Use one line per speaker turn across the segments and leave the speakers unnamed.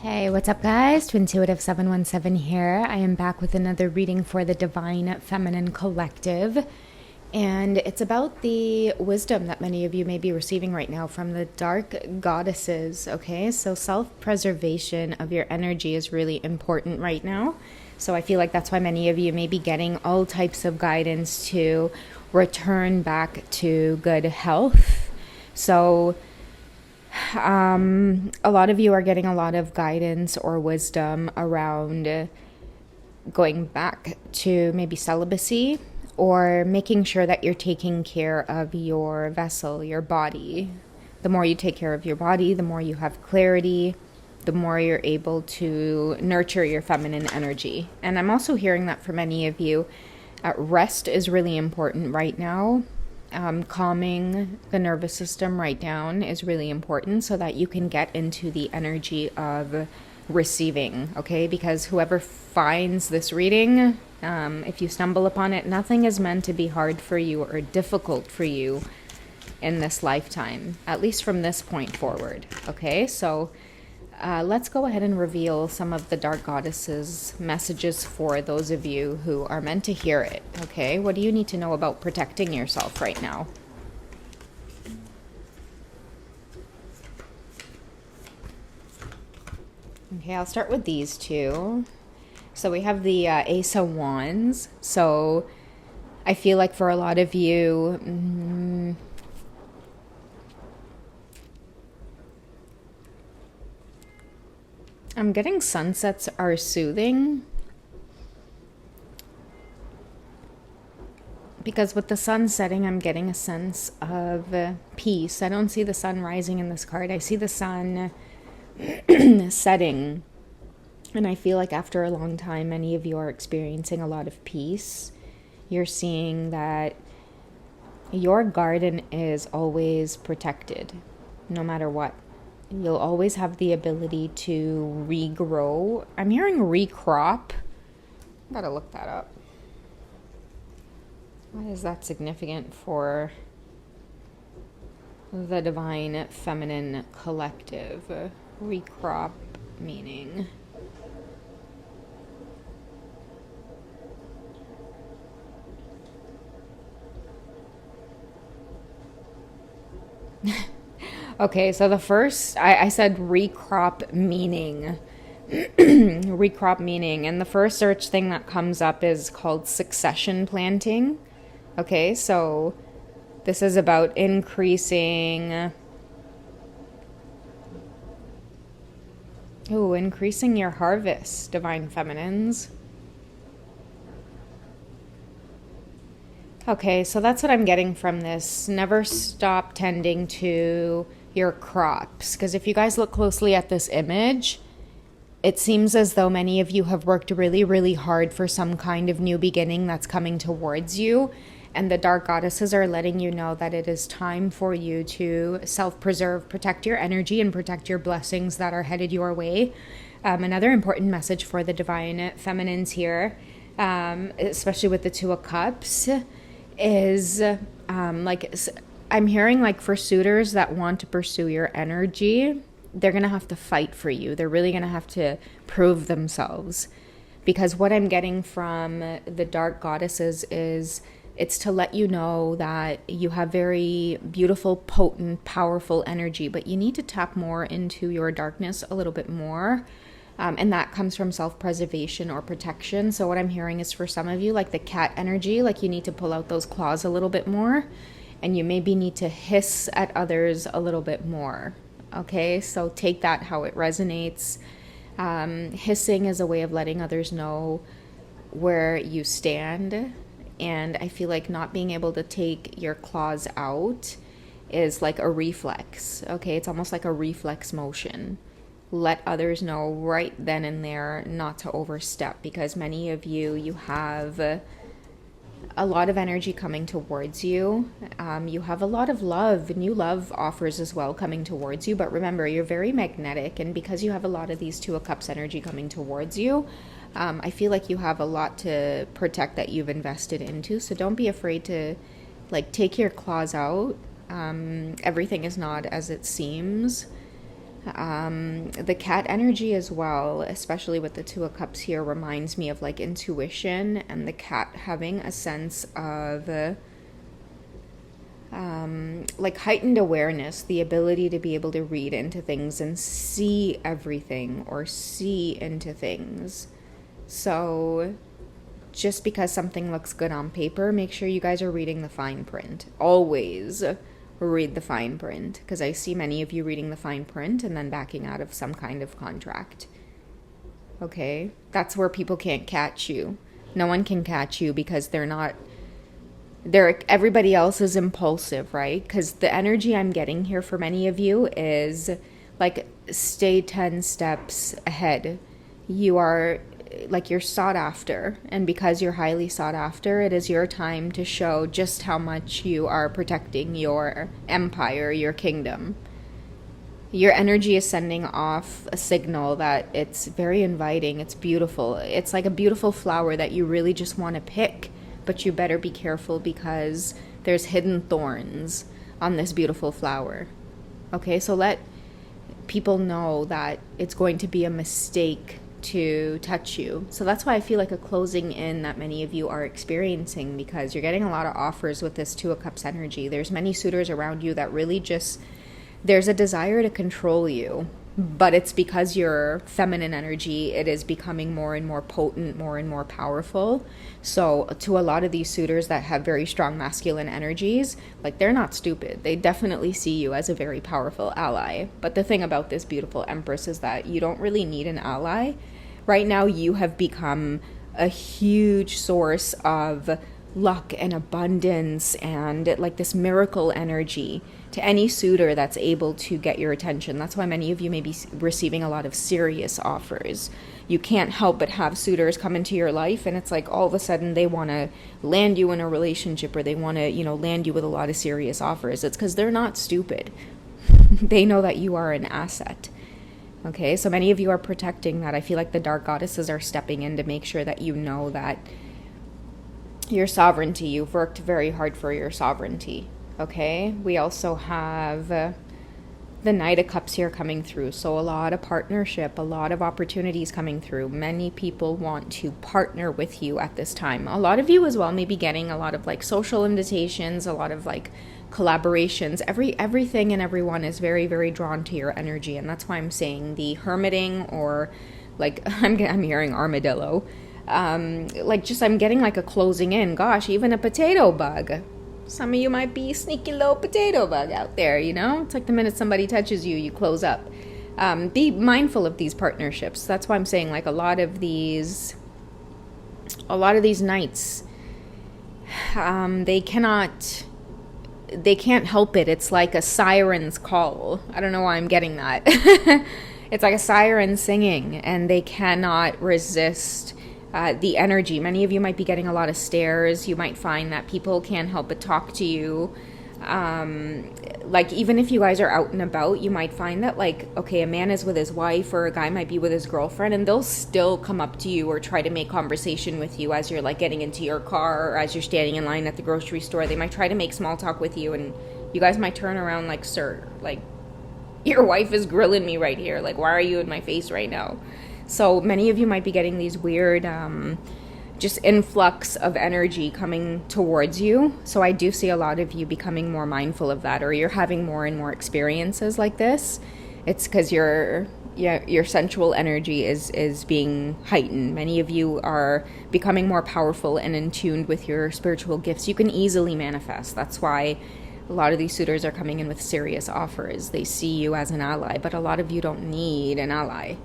Hey, what's up, guys? Twintuitive 717 here. I am back with another reading for the Divine Feminine Collective. And it's about the wisdom that many of you may be receiving right now from the dark goddesses, okay? So self-preservation of your energy is really important right now. So I feel like that's why many of you may be getting all types of guidance to return back to good health. So a lot of you are getting a lot of guidance or wisdom around going back to maybe celibacy or making sure that you're taking care of your vessel, your body. The more you take care of your body, the more you have clarity, the more you're able to nurture your feminine energy. And I'm also hearing that for many of you, rest is really important right now. Calming the nervous system right down is really important so that you can get into the energy of receiving, okay? Because whoever finds this reading, if you stumble upon it, nothing is meant to be hard for you or difficult for you in this lifetime, at least from this point forward, okay? So let's go ahead and reveal some of the Dark Goddesses' messages for those of you who are meant to hear it, okay? What do you need to know about protecting yourself right now? Okay, I'll start with these two. So we have the Ace of Wands. So I feel like for a lot of you, I'm getting sunsets are soothing. Because with the sun setting, I'm getting a sense of peace. I don't see the sun rising in this card. I see the sun setting. And I feel like after a long time, many of you are experiencing a lot of peace. You're seeing that your garden is always protected, no matter what. You'll always have the ability to regrow. I'm hearing recrop. Gotta look that up. Why is that significant for the Divine Feminine Collective? Recrop meaning. Okay, so the first, I said recrop meaning. Recrop meaning. And the first search thing that comes up is called succession planting. Okay, so this is about increasing your harvest, Divine Feminines. Okay, so that's what I'm getting from this. Never stop tending to your crops. Because if you guys look closely at this image, it seems as though many of you have worked really, really hard for some kind of new beginning that's coming towards you. And the Dark Goddesses are letting you know that it is time for you to self-preserve, protect your energy, and protect your blessings that are headed your way. Another important message for the Divine Feminines here, especially with the Two of Cups, is I'm hearing like for suitors that want to pursue your energy, they're going to have to fight for you. They're really going to have to prove themselves. Because what I'm getting from the Dark Goddesses is it's to let you know that you have very beautiful, potent, powerful energy, but you need to tap more into your darkness a little bit more. And that comes from self-preservation or protection. So what I'm hearing is for some of you, like the cat energy, like you need to pull out those claws a little bit more. And you maybe need to hiss at others a little bit more. Okay, so take that how it resonates. Hissing is a way of letting others know where you stand. And I feel like not being able to take your claws out is like a reflex. Okay, it's almost like a reflex motion. Let others know right then and there not to overstep, because many of you have a lot of energy coming towards you. You have a lot of love, new love offers as well coming towards you. But remember, you're very magnetic, and because you have a lot of these Two of Cups energy coming towards you, I feel like you have a lot to protect that you've invested into. So don't be afraid to take your claws out. Everything is not as it seems. The cat energy as well, especially with the Two of Cups here, reminds me of like intuition and the cat having a sense of like heightened awareness, the ability to be able to read into things and see everything or see into things. So just because something looks good on paper, make sure you guys are reading the fine print. Always read the fine print, because I see many of you reading the fine print and then backing out of some kind of contract. Okay? That's where people can't catch you. No one can catch you because everybody else is impulsive, right? Because the energy I'm getting here for many of you is like stay 10 steps ahead. You are like, you're sought after, and because you're highly sought after, it is your time to show just how much you are protecting your empire, your kingdom. Your energy is sending off a signal that it's very inviting, it's beautiful. It's like a beautiful flower that you really just want to pick, but you better be careful because there's hidden thorns on this beautiful flower. Okay, so let people know that it's going to be a mistake to touch you. So that's why I feel like a closing in that many of you are experiencing, because you're getting a lot of offers with this Two of Cups energy. There's many suitors around you that really just, there's a desire to control you, but it's because your feminine energy, it is becoming more and more potent, more and more powerful. So to a lot of these suitors that have very strong masculine energies, like, they're not stupid. They definitely see you as a very powerful ally. But the thing about this beautiful Empress is that you don't really need an ally. Right now, you have become a huge source of luck and abundance and like this miracle energy to any suitor that's able to get your attention. That's why many of you may be receiving a lot of serious offers. You can't help but have suitors come into your life, and it's like all of a sudden they want to land you in a relationship, or they want to, land you with a lot of serious offers. It's because they're not stupid. They know that you are an asset. Okay, so many of you are protecting that. I feel like the dark goddesses are stepping in to make sure that you know that your sovereignty, you've worked very hard for your sovereignty. Okay, we also have the Knight of Cups here coming through. So a lot of partnership, a lot of opportunities coming through. Many people want to partner with you at this time. A lot of you as well may be getting a lot of like social invitations, a lot of like collaborations. Everything and everyone is very, very drawn to your energy, and that's why I'm saying the hermiting, or like I'm hearing armadillo. I'm getting like a closing in. Gosh, even a potato bug. Some of you might be sneaky little potato bug out there, It's like the minute somebody touches you, you close up. Be mindful of these partnerships. That's why I'm saying like a lot of these nights, they can't help it. It's like a siren's call. I don't know why I'm getting that. It's like a siren singing, and they cannot resist the energy. Many of you might be getting a lot of stares. You might find that people can't help but talk to you. Like, even if you guys are out and about, you might find that, like, okay, a man is with his wife, or a guy might be with his girlfriend, and they'll still come up to you or try to make conversation with you as you're, like, getting into your car, or as you're standing in line at the grocery store. They might try to make small talk with you, and you guys might turn around like, sir, like, your wife is grilling me right here. Like, why are you in my face right now? So many of you might be getting these weird just influx of energy coming towards you. So I do see a lot of you becoming more mindful of that, or you're having more and more experiences like this. It's because your sensual energy is being heightened. Many of you are becoming more powerful and in tune with your spiritual gifts. You can easily manifest. That's why a lot of these suitors are coming in with serious offers. They see you as an ally, but a lot of you don't need an ally.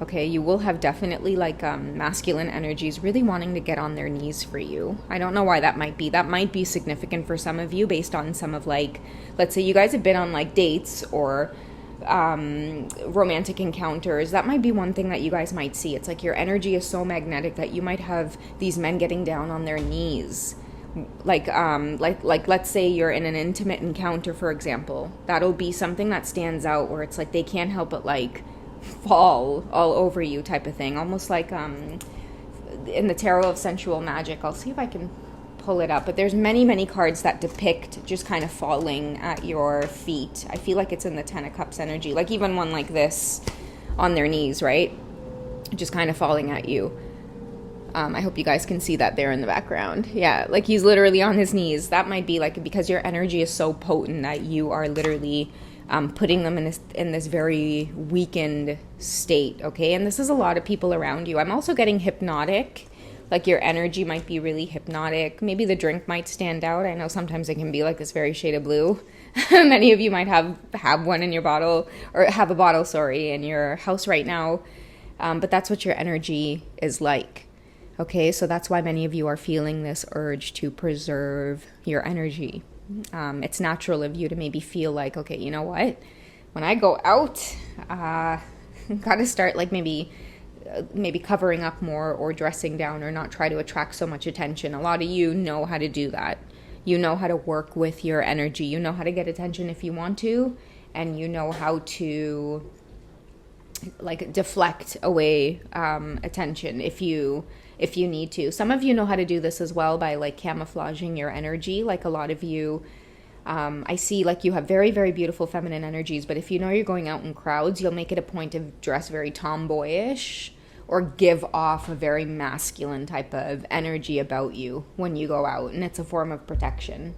Okay, you will have definitely like masculine energies really wanting to get on their knees for you. I don't know why that might be. That might be significant for some of you based on some of, like, let's say you guys have been on like dates or romantic encounters. That might be one thing that you guys might see. It's like your energy is so magnetic that you might have these men getting down on their knees. Like let's say you're in an intimate encounter, for example. That'll be something that stands out, where it's like they can't help but like fall all over you type of thing, almost like in the Tarot of Sensual Magic. I'll see if I can pull it up, but there's many cards that depict just kind of falling at your feet. I feel like it's in the Ten of Cups energy, like even one like this on their knees, right? Just kind of falling at you. I hope you guys can see that there in the background. Yeah, like he's literally on his knees. That might be like because your energy is so potent that you are literally putting them in this very weakened state, okay? And this is a lot of people around you. I'm also getting hypnotic. Like your energy might be really hypnotic. Maybe the drink might stand out. I know sometimes it can be like this very shade of blue. Many of you might have one in your bottle, or have a bottle, sorry, in your house right now. But that's what your energy is like. Okay, so that's why many of you are feeling this urge to preserve your energy. It's natural of you to maybe feel like, okay, you know what? When I go out, got to start like maybe covering up more or dressing down or not try to attract so much attention. A lot of you know how to do that. You know how to work with your energy. You know how to get attention if you want to, and you know how to like deflect away attention if you need to. Some of you know how to do this as well by like camouflaging your energy. Like a lot of you, I see like you have very, very beautiful feminine energies, but if you know you're going out in crowds, you'll make it a point to dress very tomboyish or give off a very masculine type of energy about you when you go out, and it's a form of protection.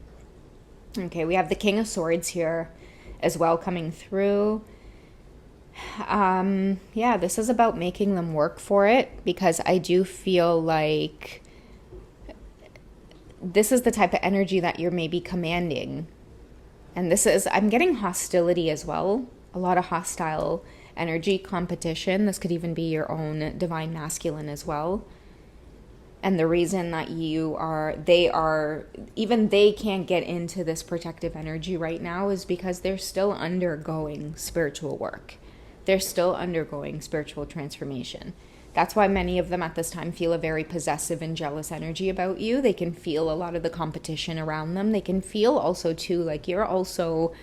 Okay, we have the King of Swords here as well coming through. Yeah, this is about making them work for it, because I do feel like this is the type of energy that you're maybe commanding. And this is, I'm getting hostility as well. A lot of hostile energy, competition. This could even be your own divine masculine as well. And the reason that even they can't get into this protective energy right now is because they're still undergoing spiritual work. They're still undergoing spiritual transformation. That's why many of them at this time feel a very possessive and jealous energy about you. They can feel a lot of the competition around them. They can feel also too, like you're also,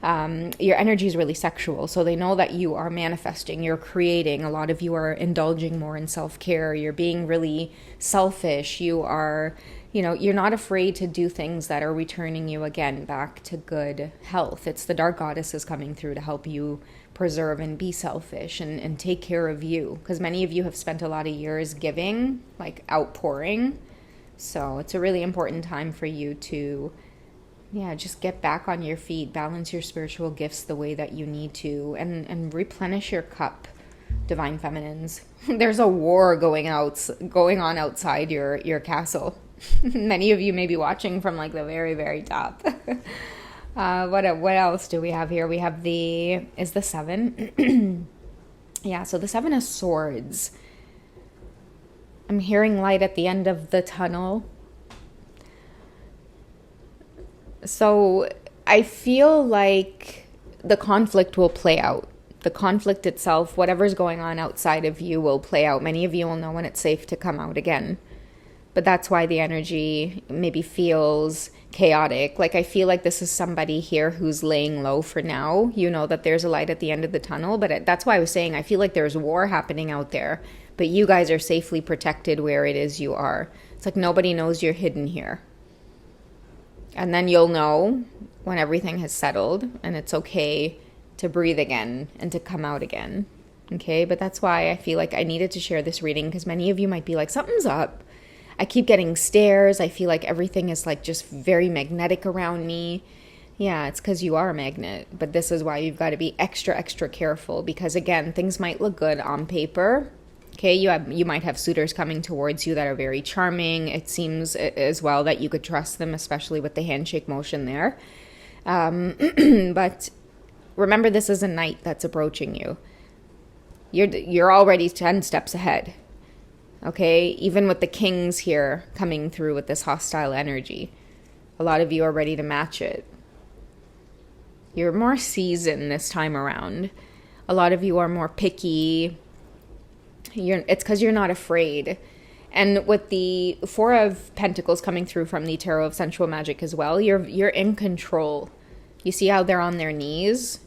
your energy is really sexual. So they know that you are manifesting, you're creating. A lot of you are indulging more in self-care. You're being really selfish. You are, you're not afraid to do things that are returning you again back to good health. It's the dark goddesses coming through to help you preserve and be selfish and take care of you, because many of you have spent a lot of years giving, like outpouring. So it's a really important time for you to just get back on your feet, balance your spiritual gifts the way that you need to, and replenish your cup, divine feminines. There's a war going on outside your castle. Many of you may be watching from like the very, very top. What else do we have here? We have the Seven. Yeah, so the Seven of Swords. I'm hearing light at the end of the tunnel. So I feel like the conflict will play out. The conflict itself, whatever's going on outside of you, will play out. Many of you will know when it's safe to come out again. But that's why the energy maybe feels chaotic. Like I feel like this is somebody here who's laying low for now. You know that there's a light at the end of the tunnel, but that's why I was saying I feel like there's war happening out there, but you guys are safely protected where it is you are. It's like nobody knows you're hidden here. And then you'll know when everything has settled and it's okay to breathe again and to come out again. Okay, but that's why I feel like I needed to share this reading, because many of you might be like, something's up. I keep getting stares. I feel like everything is like just very magnetic around me. Yeah, it's because you are a magnet. But this is why you've got to be extra, extra careful, because again, things might look good on paper. Okay, you might have suitors coming towards you that are very charming. It seems as well that you could trust them, especially with the handshake motion there. But remember, this is a knight that's approaching you. You're already 10 steps ahead. Okay, even with the kings here coming through with this hostile energy, a lot of you are ready to match it. You're more seasoned this time around. A lot of you are more picky. It's because you're not afraid. And with the Four of Pentacles coming through from the Tarot of Sensual Magic as well, you're in control. You see how they're on their knees?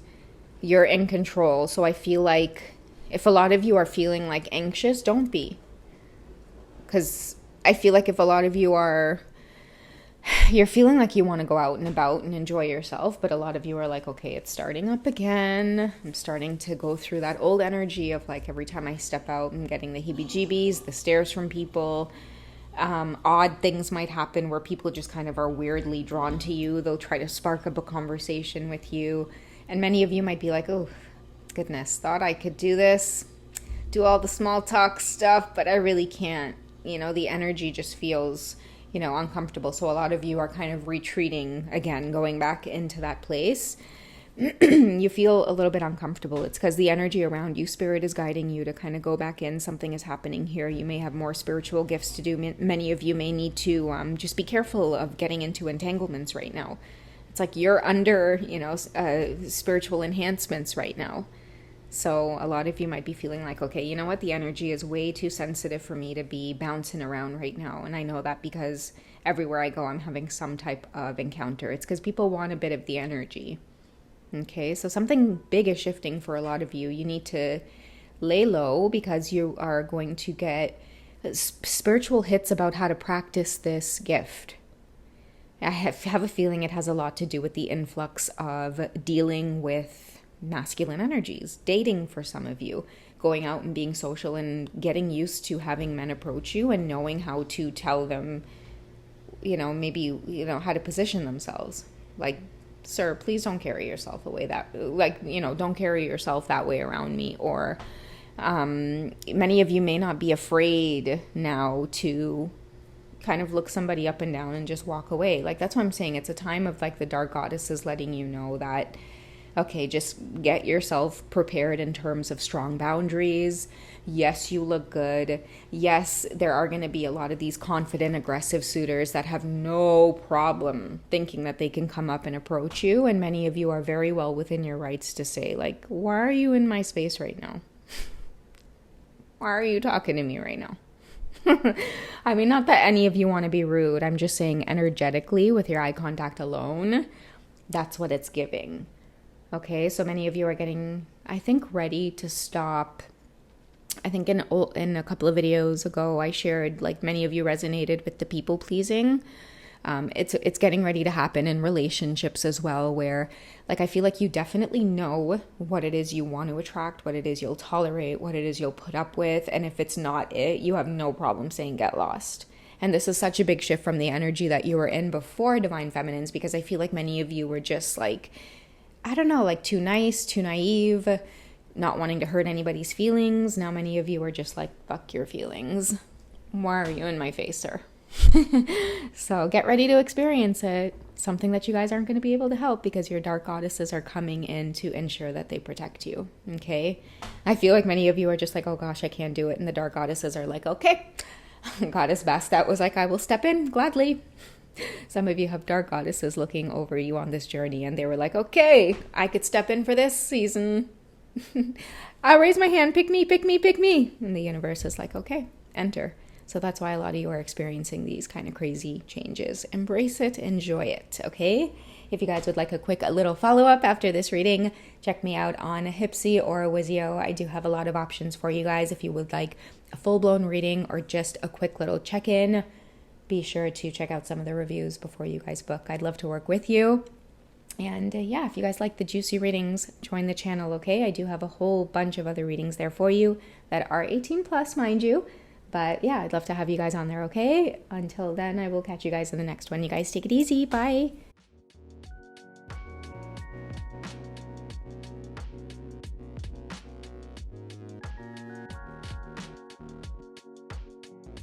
You're in control. So I feel like if a lot of you are feeling like anxious, don't be. Because I feel like if a lot of you are you're feeling like you want to go out and about and enjoy yourself, but a lot of you are like, okay, it's starting up again. I'm starting to go through that old energy of like every time I step out, I'm getting the heebie-jeebies, the stares from people. Odd things might happen where people just kind of are weirdly drawn to you. They'll try to spark up a conversation with you. And many of you might be like, oh, goodness, thought I could do this, do all the small talk stuff, but I really can't. You know, the energy just feels, you know, uncomfortable. So a lot of you are kind of retreating again, going back into that place. You feel a little bit uncomfortable. It's because the energy around you, spirit is guiding you to kind of go back in. Something is happening here. You may have more spiritual gifts to do. Many of you may need to just be careful of getting into entanglements right now. It's like you're under, you know, spiritual enhancements right now. So a lot of you might be feeling like, okay, you know what? The energy is way too sensitive for me to be bouncing around right now. And I know that because everywhere I go, I'm having some type of encounter. It's because people want a bit of the energy. Okay, so something big is shifting for a lot of you. You need to lay low because you are going to get spiritual hits about how to practice this gift. I have a feeling it has a lot to do with the influx of dealing with masculine energies, dating for some of you, going out and being social and getting used to having men approach you and knowing how to tell them, you know, maybe, you know, how to position themselves. Like, sir, please don't carry yourself away that, like, you know, don't carry yourself that way around me. Or many of you may not be afraid now to kind of look somebody up and down and just walk away. Like, that's what I'm saying. It's a time of like the dark goddess is letting you know that, okay, just get yourself prepared in terms of strong boundaries. Yes, you look good. Yes, there are going to be a lot of these confident, aggressive suitors that have no problem thinking that they can come up and approach you. And many of you are very well within your rights to say, like, why are you in my space right now? Why are you talking to me right now? I mean, not that any of you want to be rude. I'm just saying energetically with your eye contact alone, that's what it's giving. Okay, so many of you are getting, I think, ready to stop. I think in a couple of videos ago, I shared, like, many of you resonated with the people pleasing. It's getting ready to happen in relationships as well, where, like, I feel like you definitely know what it is you want to attract, what it is you'll tolerate, what it is you'll put up with. And if it's not it, you have no problem saying get lost. And this is such a big shift from the energy that you were in before Divine Feminines, because I feel like many of you were just like, I don't know, like too nice, too naive, not wanting to hurt anybody's feelings. Now many of you are just like, fuck your feelings. Why are you in my face, sir? So get ready to experience it. Something that you guys aren't going to be able to help because your dark goddesses are coming in to ensure that they protect you. Okay? I feel like many of you are just like, oh gosh, I can't do it. And the dark goddesses are like, okay. Goddess Bastet was like, I will step in gladly. Some of you have dark goddesses looking over you on this journey, and they were like, okay, I could step in for this season. I raise my hand, pick me, pick me, pick me. And the universe is like, okay, enter. So that's why a lot of you are experiencing these kind of crazy changes. Embrace it, enjoy it, okay? If you guys would like a little follow-up after this reading, check me out on Hipsy or Wizio. I do have a lot of options for you guys. If you would like a full-blown reading or just a quick little check-in, be sure to check out some of the reviews before you guys book. I'd love to work with you. And yeah, if you guys like the juicy readings, join the channel, okay? I do have a whole bunch of other readings there for you that are 18 plus, mind you. But yeah, I'd love to have you guys on there, okay? Until then, I will catch you guys in the next one. You guys take it easy. Bye.